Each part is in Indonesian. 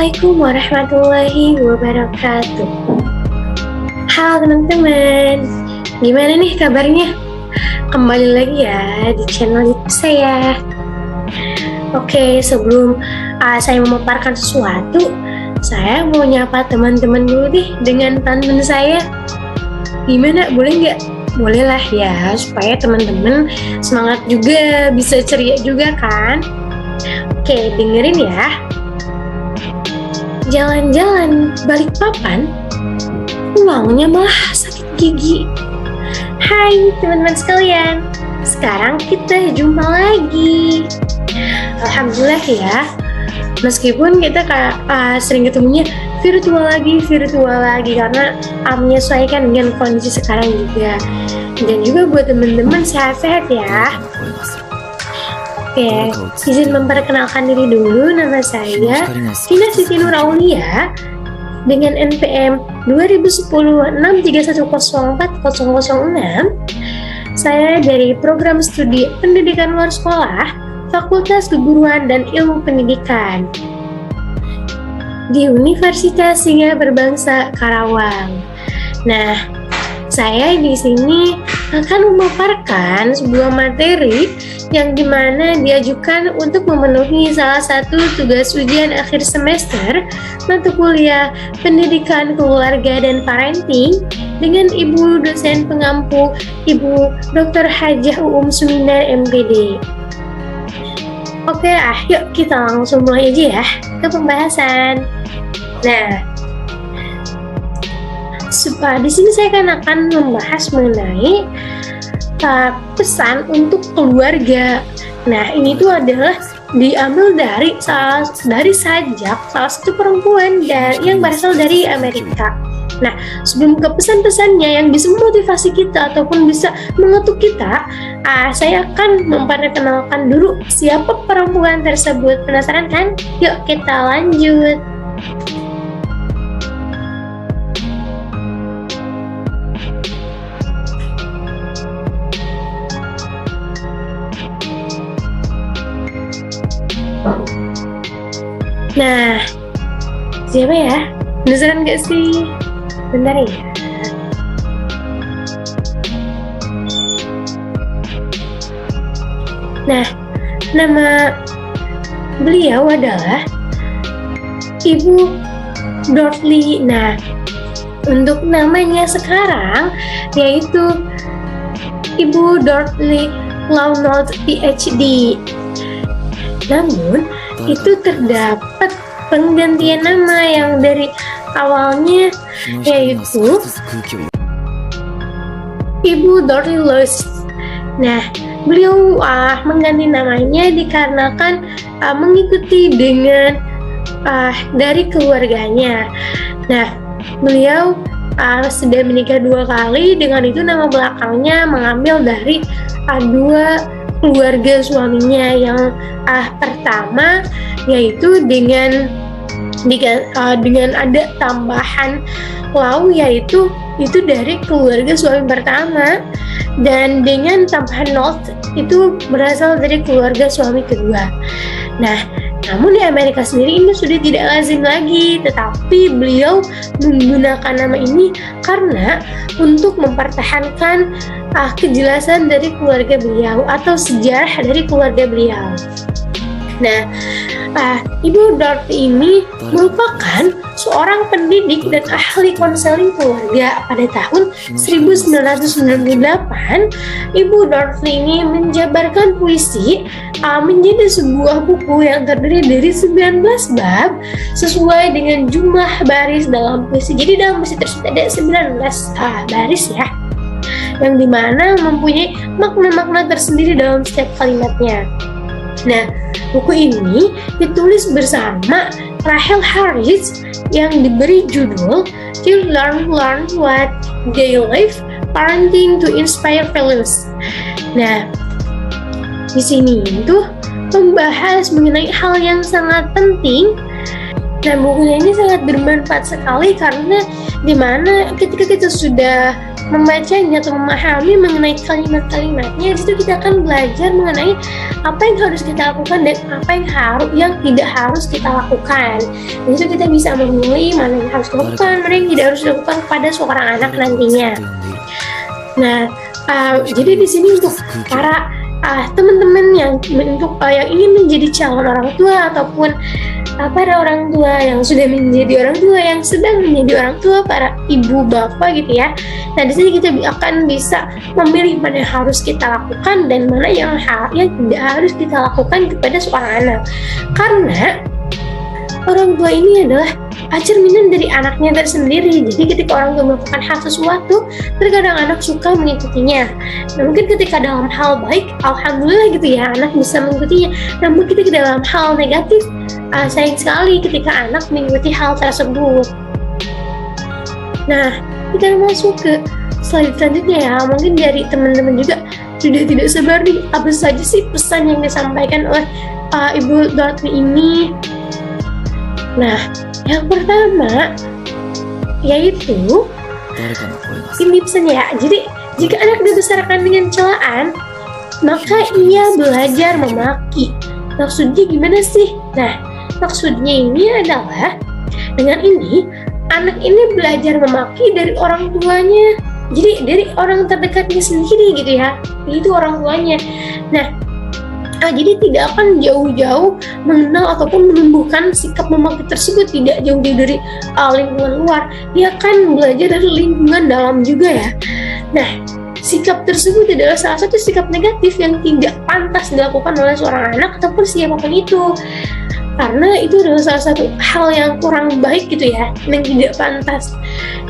Assalamualaikum warahmatullahi wabarakatuh. Halo teman-teman, gimana nih kabarnya? Kembali lagi ya di channel YouTube saya. Oke, sebelum saya memaparkan sesuatu, saya mau nyapa teman-teman dulu nih dengan pantun saya. Gimana, boleh nggak? Boleh lah ya, supaya teman-teman semangat juga, bisa ceria juga kan? Oke, dengerin ya. Jalan-jalan balik papan, uangnya malah sakit gigi. Hai teman-teman sekalian, sekarang kita jumpa lagi. Alhamdulillah ya, meskipun kita sering ketemunya virtual lagi karena menyesuaikan dengan kondisi sekarang juga. Dan juga buat teman-teman sehat-sehat ya. Oke, izin memperkenalkan diri dulu. Nama saya Vina Siti Nur Aulia dengan NPM 2010-63104-006. Saya dari Program Studi Pendidikan Luar Sekolah, Fakultas Keguruan dan Ilmu Pendidikan di Universitas Singa Berbangsa Karawang. Nah, saya di sini akan memaparkan sebuah materi yang dimana diajukan untuk memenuhi salah satu tugas ujian akhir semester mata kuliah Pendidikan Keluarga dan Parenting dengan Ibu dosen pengampu Ibu Dr. Hajah Uum Suminar MPD. Oke, yuk kita langsung mulai aja ya ke pembahasan. Nah, di sini saya akan membahas mengenai pesan untuk keluarga. Nah, ini tuh adalah diambil dari sajak salah satu perempuan yang berasal dari Amerika. Nah, sebelum ke pesan-pesannya yang bisa memotivasi kita ataupun bisa mengetuk kita, saya akan memperkenalkan dulu siapa perempuan tersebut. Penasaran kan? Yuk kita lanjut. Nah, siapa ya? Penasaran gak sih? Bentar ya. Nah, nama beliau adalah Ibu Dorothy. Nah, untuk namanya sekarang yaitu Ibu Dorothy Lawnot PhD. Namun, itu terdapat penggantian nama yang dari awalnya yaitu Ibu Dorothy Lewis. Nah, beliau mengganti namanya dikarenakan mengikuti dengan dari keluarganya. Nah, beliau sudah menikah 2 kali, dengan itu nama belakangnya mengambil dari dua keluarga suaminya. Yang pertama yaitu dengan ada tambahan lau, yaitu itu dari keluarga suami pertama, dan dengan tambahan not itu berasal dari keluarga suami kedua. Nah, namun di Amerika sendiri ini sudah tidak lazim lagi, tetapi beliau menggunakan nama ini karena untuk mempertahankan kejelasan dari keluarga beliau atau sejarah dari keluarga beliau. Nah, Ibu Dorothy ini merupakan seorang pendidik dan ahli konseling keluarga. Pada tahun 1998, Ibu Dorothy ini menjabarkan puisi menjadi sebuah buku yang terdiri dari 19 bab sesuai dengan jumlah baris dalam puisi. Jadi dalam puisi tersebut ada 19 baris ya, yang dimana mempunyai makna-makna tersendiri dalam setiap kalimatnya. Nah, buku ini ditulis bersama Rachel Harris yang diberi judul To Learn What They Live, Parenting to Inspire Values. Nah, di sini itu membahas mengenai hal yang sangat penting. Nah, bukunya ini sangat bermanfaat sekali karena dimana ketika kita sudah membacanya atau memahami mengenai kalimat-kalimatnya, di situ kita akan belajar mengenai apa yang harus kita lakukan dan apa yang tidak harus kita lakukan. Di situ kita bisa memilih mana yang harus dilakukan, mana yang tidak harus dilakukan kepada seorang anak nantinya. Nah, jadi di sini untuk para teman-teman yang ingin menjadi calon orang tua ataupun para orang tua yang sudah menjadi orang tua, yang sedang menjadi orang tua, para ibu bapak gitu ya. Nah, di sini kita akan bisa memilih mana yang harus kita lakukan dan mana yang tidak harus kita lakukan kepada seorang anak. Karena orang tua ini adalah cerminan dari anaknya tersendiri. Jadi ketika orang tua melakukan hal sesuatu, terkadang anak suka mengikutinya. Nah, mungkin ketika dalam hal baik, alhamdulillah gitu ya, anak bisa mengikutinya. Namun ketika dalam hal negatif, sayang sekali ketika anak mengikuti hal tersebut. Nah, kita masuk ke slide selanjutnya ya. Mungkin dari teman-teman juga sudah tidak sabar nih, apa saja sih pesan yang disampaikan oleh Ibu Dotmi ini. Nah, yang pertama yaitu ini pesannya ya. Jadi jika anak dibesarkan dengan celaan, maka ia belajar memaki. Maksudnya gimana sih? Nah, maksudnya ini adalah dengan ini anak ini belajar memaki dari orang tuanya. Jadi dari orang terdekatnya sendiri gitu ya. Itu orang tuanya. Nah, jadi tidak akan jauh-jauh mengenal ataupun menumbuhkan sikap memaki tersebut, tidak jauh-jauh dari lingkungan luar. Dia akan belajar dari lingkungan dalam juga ya. Nah, sikap tersebut adalah salah satu sikap negatif yang tidak pantas dilakukan oleh seorang anak ataupun siapapun itu. Karena itu adalah salah satu hal yang kurang baik gitu ya, yang tidak pantas.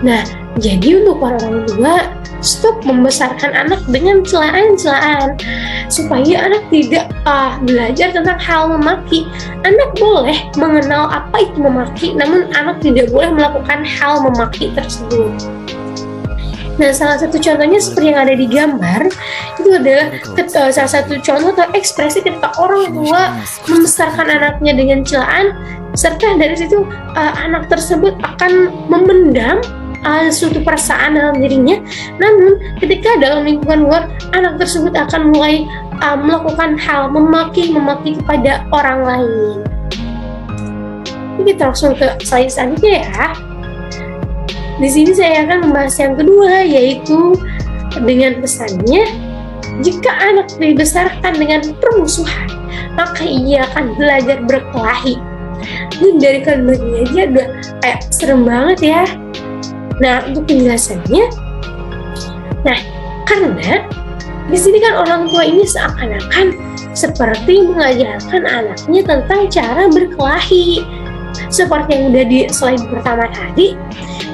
Nah, jadi untuk para orang tua, stop membesarkan anak dengan celaan-celaan supaya anak tidak belajar tentang hal memaki. Anak boleh mengenal apa itu memaki, namun anak tidak boleh melakukan hal memaki tersebut. Nah, salah satu contohnya seperti yang ada di gambar itu adalah salah satu contoh atau ekspresi ketika orang tua membesarkan anaknya dengan celaan, serta dari situ anak tersebut akan memendam suatu perasaan dalam dirinya. Namun ketika dalam lingkungan luar, anak tersebut akan mulai melakukan hal memaki kepada orang lain. Ini kita langsung ke slide selanjutnya ya. Di sini saya akan membahas yang kedua, yaitu dengan pesannya, jika anak dibesarkan dengan permusuhan, maka ia akan belajar berkelahi. Ini dari kalimatnya aja udah kayak serem banget ya. Nah, untuk penjelasannya, karena di sini kan orang tua ini seakan-akan seperti mengajarkan anaknya tentang cara berkelahi, seperti yang udah di slide pertama tadi.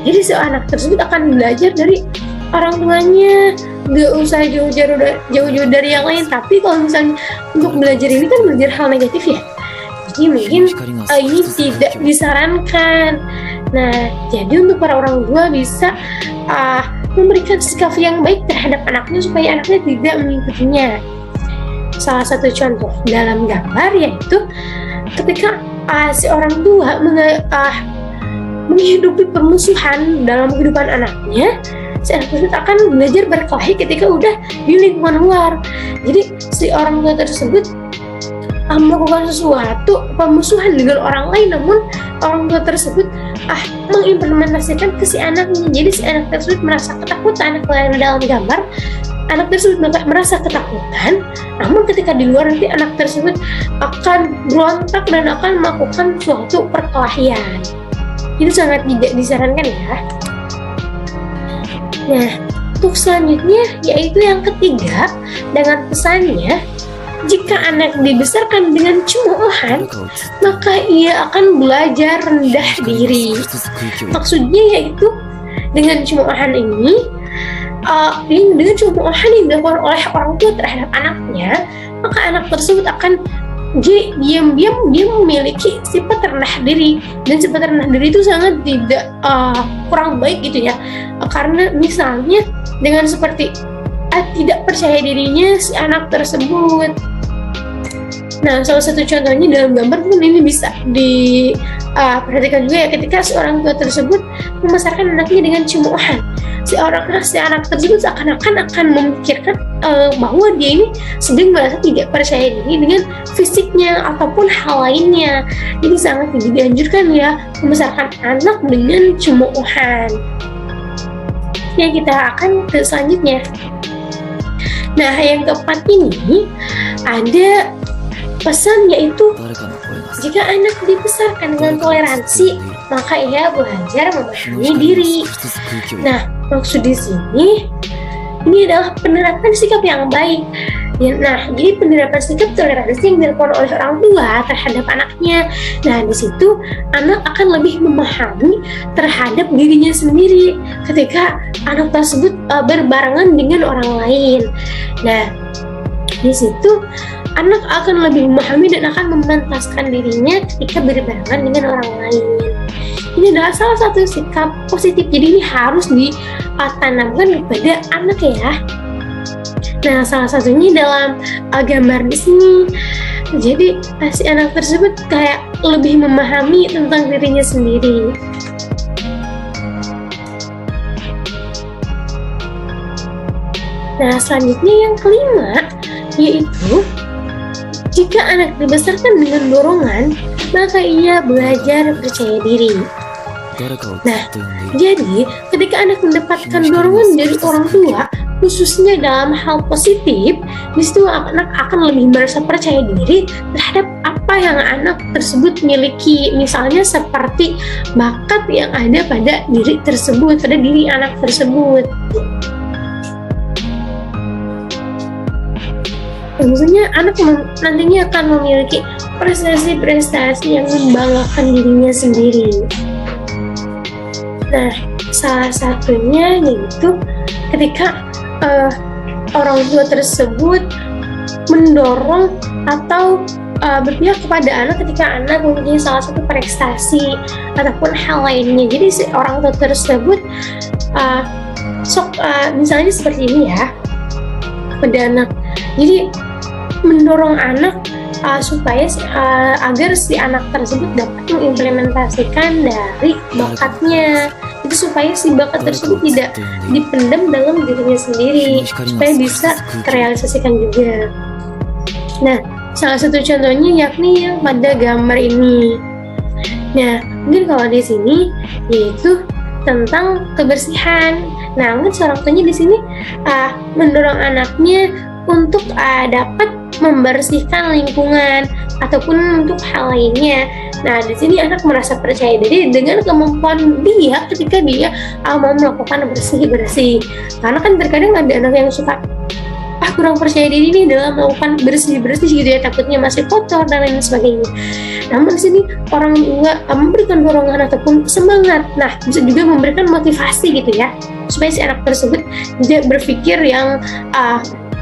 Jadi anak tersebut akan belajar dari orang tuanya, nggak usah jauh-jauh dari yang lain. Tapi kalau misalnya untuk belajar ini kan belajar hal negatif ya, jadi mungkin ini tidak disarankan. Nah, jadi untuk para orang tua bisa memberikan sikap yang baik terhadap anaknya supaya anaknya tidak mengikutinya. Salah satu contoh dalam gambar yaitu ketika si orang tua menghidupi permusuhan dalam kehidupan anaknya, si anak tersebut akan belajar berkelahi ketika udah di lingkungan luar. Jadi si orang tua tersebut melakukan sesuatu permusuhan dengan orang lain, namun orang tua tersebut mengimplementasikan ke si anaknya. Jadi si anak tersebut merasa ketakutan. Kalau yang dalam gambar, anak tersebut merasa ketakutan, namun ketika di luar nanti anak tersebut akan berontak dan akan melakukan suatu perkelahian. Itu sangat tidak disarankan ya. Nah, untuk selanjutnya yaitu yang ketiga, dengan pesannya, jika anak dibesarkan dengan cemoohan, maka ia akan belajar rendah diri. Maksudnya yaitu dengan cemoohan ini, dengan cemoohan yang dilakukan oleh orang tua terhadap anaknya, maka anak tersebut akan jadi diam-diam dia memiliki sifat rendah diri, dan sifat rendah diri itu sangat tidak kurang baik gitu ya. Karena misalnya dengan seperti tidak percaya dirinya si anak tersebut. Nah, salah satu contohnya dalam gambar pun ini bisa diperhatikan juga ya, ketika seorang tua tersebut membesarkan anaknya dengan cemoohan. si anak tersebut seakan-akan akan memikirkan bahwa dia ini sedang merasa tidak percaya diri dengan fisiknya ataupun hal lainnya. Jadi sangat tidak dianjurkan ya membesarkan anak dengan cemoohan. Ya, kita akan ke selanjutnya. Nah, yang keempat ini ada pesan, yaitu jika anak dibesarkan dengan toleransi, maka ia belajar memahami diri. Nah, maksud di sini ini adalah penerapan sikap yang baik. Nah, jadi penerapan sikap toleransi yang dilakukan oleh orang tua terhadap anaknya. Nah, di situ anak akan lebih memahami terhadap dirinya sendiri ketika anak tersebut berbarengan dengan orang lain. Nah, di situ anak akan lebih memahami dan akan memantaskan dirinya ketika berbarengan dengan orang lain. Ini adalah salah satu sikap positif. Jadi ini harus ditanamkan kepada anak ya. Nah, salah satunya dalam gambar di sini. Jadi si anak tersebut kayak lebih memahami tentang dirinya sendiri. Nah, selanjutnya yang kelima, yaitu jika anak dibesarkan dengan dorongan, maka ia belajar percaya diri. Nah, jadi ketika anak mendapatkan dorongan dari orang tua, khususnya dalam hal positif, di situ anak akan lebih merasa percaya diri terhadap apa yang anak tersebut miliki. Misalnya seperti bakat yang ada pada diri tersebut, pada diri anak tersebut. Maksudnya anak nantinya akan memiliki prestasi-prestasi yang membanggakan dirinya sendiri. Nah, salah satunya yaitu ketika orang tua tersebut mendorong atau berpihak kepada anak ketika anak mempunyai salah satu prestasi ataupun hal lainnya. Jadi si orang tua tersebut misalnya seperti ini ya kepada anak. Jadi mendorong anak supaya agar si anak tersebut dapat mengimplementasikan dari bakatnya, itu supaya si bakat tersebut tidak dipendam dalam dirinya sendiri, supaya bisa terrealisasikan juga. Nah, salah satu contohnya yakni yang pada gambar ini. Nah, mungkin kalau di sini yaitu tentang kebersihan. Nah, mungkin seorang tuanya di sini mendorong anaknya untuk dapat membersihkan lingkungan ataupun untuk hal lainnya. Nah, di sini anak merasa percaya diri dengan kemampuan dia ketika dia mau melakukan bersih-bersih. Karena kan terkadang ada anak yang suka kurang percaya diri nih dalam melakukan bersih-bersih gitu ya, takutnya masih kotor dan lain sebagainya. Namun di sini orang tua memberikan dorongan ataupun semangat. Nah, bisa juga memberikan motivasi gitu ya, supaya si anak tersebut tidak berpikir yang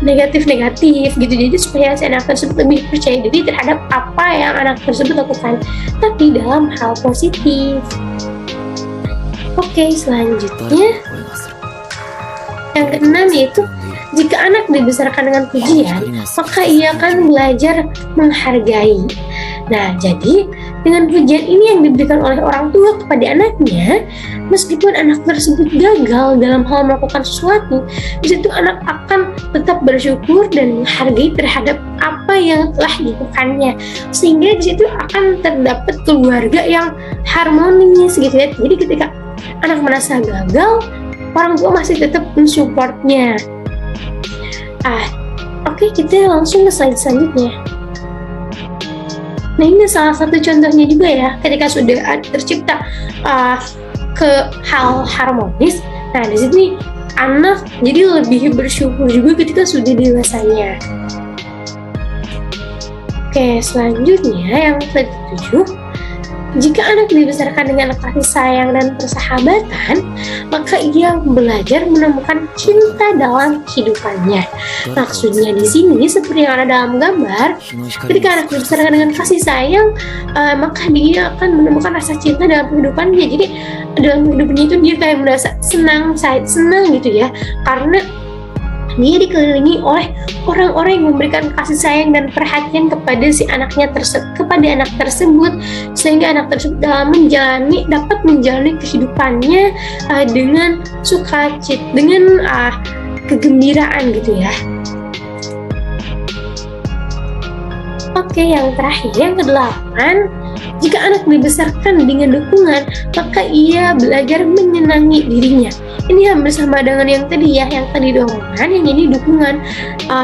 negatif gitu. Jadi supaya si anak tersebut lebih percaya diri terhadap apa yang anak tersebut lakukan, tapi dalam hal positif. Oke, selanjutnya yang keenam yaitu jika anak dibesarkan dengan pujian, maka ia akan belajar menghargai. Nah, jadi dengan pujian ini yang diberikan oleh orang tua kepada anaknya, meskipun anak tersebut gagal dalam hal melakukan sesuatu, di situ anak akan tetap bersyukur dan menghargai terhadap apa yang telah dilakukannya, sehingga di situ akan terdapat keluarga yang harmonis gitu ya. Jadi ketika anak merasa gagal, orang tua masih tetap mensupportnya. Oke, kita langsung ke slide selanjutnya. Nah, ini salah satu contohnya juga ya, ketika sudah tercipta ke hal harmonis. Nah, di sini anak jadi lebih bersyukur juga ketika sudah dewasanya. Oke, selanjutnya yang ke-7. Jika anak dibesarkan dengan kasih sayang dan persahabatan, maka ia belajar menemukan cinta dalam kehidupannya. Maksudnya di sini seperti yang ada dalam gambar, ketika anak dibesarkan dengan kasih sayang, maka dia akan menemukan rasa cinta dalam kehidupannya. Jadi dalam hidupnya itu dia kayak merasa senang gitu ya, karena Dia dikelilingi oleh orang-orang yang memberikan kasih sayang dan perhatian kepada kepada anak tersebut, sehingga anak tersebut dapat menjalani kehidupannya dengan sukacita, dengan kegembiraan gitu ya. Oke, yang terakhir, yang kedelapan, jika anak dibesarkan dengan dukungan, maka ia belajar menyenangi dirinya. Ini hampir sama dengan yang tadi ya, yang tadi dorongan, yang ini dukungan.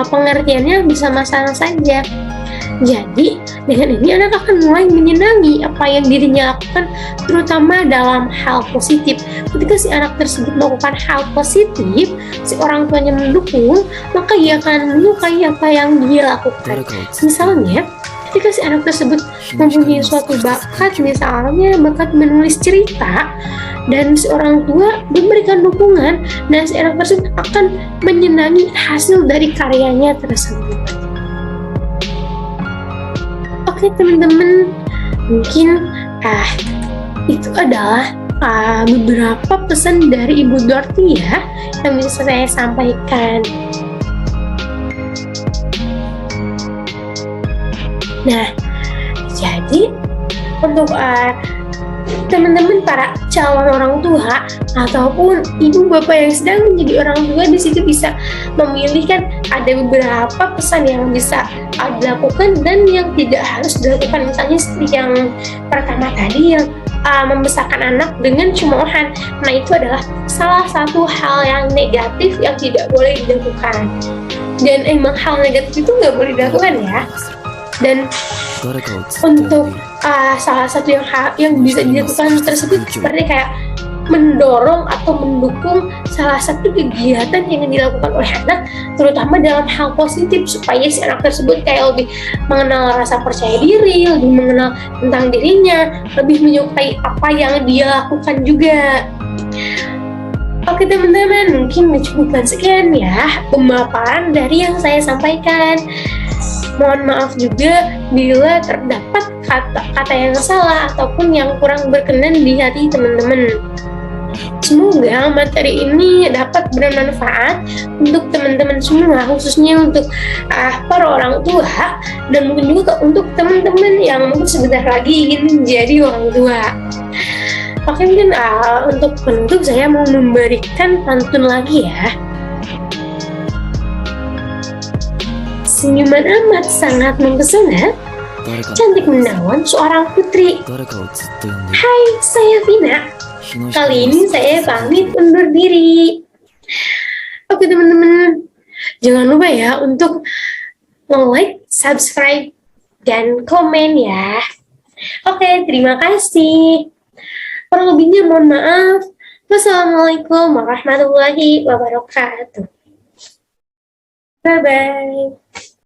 Pengertiannya bersama-sama saja. Jadi, dengan ini anak akan mulai menyenangi apa yang dirinya lakukan, terutama dalam hal positif. Ketika si anak tersebut melakukan hal positif, si orang tuanya mendukung, maka ia akan menyukai apa yang dia lakukan. Misalnya, ketika si anak tersebut mempunyai suatu bakat, misalnya bakat menulis cerita, dan si orang tua memberikan dukungan, dan si anak tersebut akan menyenangi hasil dari karyanya tersebut. Oke teman-teman, mungkin itu adalah beberapa pesan dari Ibu Dorothy ya yang bisa saya sampaikan. Nah, jadi untuk teman-teman para calon orang tua ataupun ibu bapak yang sedang menjadi orang tua, di situ bisa memilih kan ada beberapa pesan yang bisa dilakukan dan yang tidak harus dilakukan. Misalnya seperti yang pertama tadi, yang membesarkan anak dengan cemoohan. Nah, itu adalah salah satu hal yang negatif yang tidak boleh dilakukan, dan emang hal negatif itu nggak boleh dilakukan ya. Dan untuk salah satu yang bisa dilakukan tersebut seperti kayak mendorong atau mendukung salah satu kegiatan yang dilakukan oleh anak, terutama dalam hal positif, supaya si anak tersebut kayak lebih mengenal rasa percaya diri, lebih mengenal tentang dirinya, lebih menyukai apa yang dia lakukan juga. Oke teman-teman, mungkin mencukupkan sekian ya pemaparan dari yang saya sampaikan. Mohon maaf juga bila terdapat kata-kata yang salah ataupun yang kurang berkenan di hati teman-teman. Semoga materi ini dapat bermanfaat untuk teman-teman semua, khususnya untuk para orang tua, dan mungkin juga untuk teman-teman yang mungkin sebentar lagi ingin menjadi orang tua. Oke, mungkin untuk penutup saya mau memberikan pantun lagi ya. Senyuman amat sangat mempesona, cantik menawan seorang putri. Hai, saya Vina. Kali ini saya pamit undur diri. Oke teman-teman, jangan lupa ya untuk like, subscribe, dan komen ya. Oke, terima kasih. Kurang lebihnya mohon maaf. Wassalamualaikum warahmatullahi wabarakatuh. Bye-bye.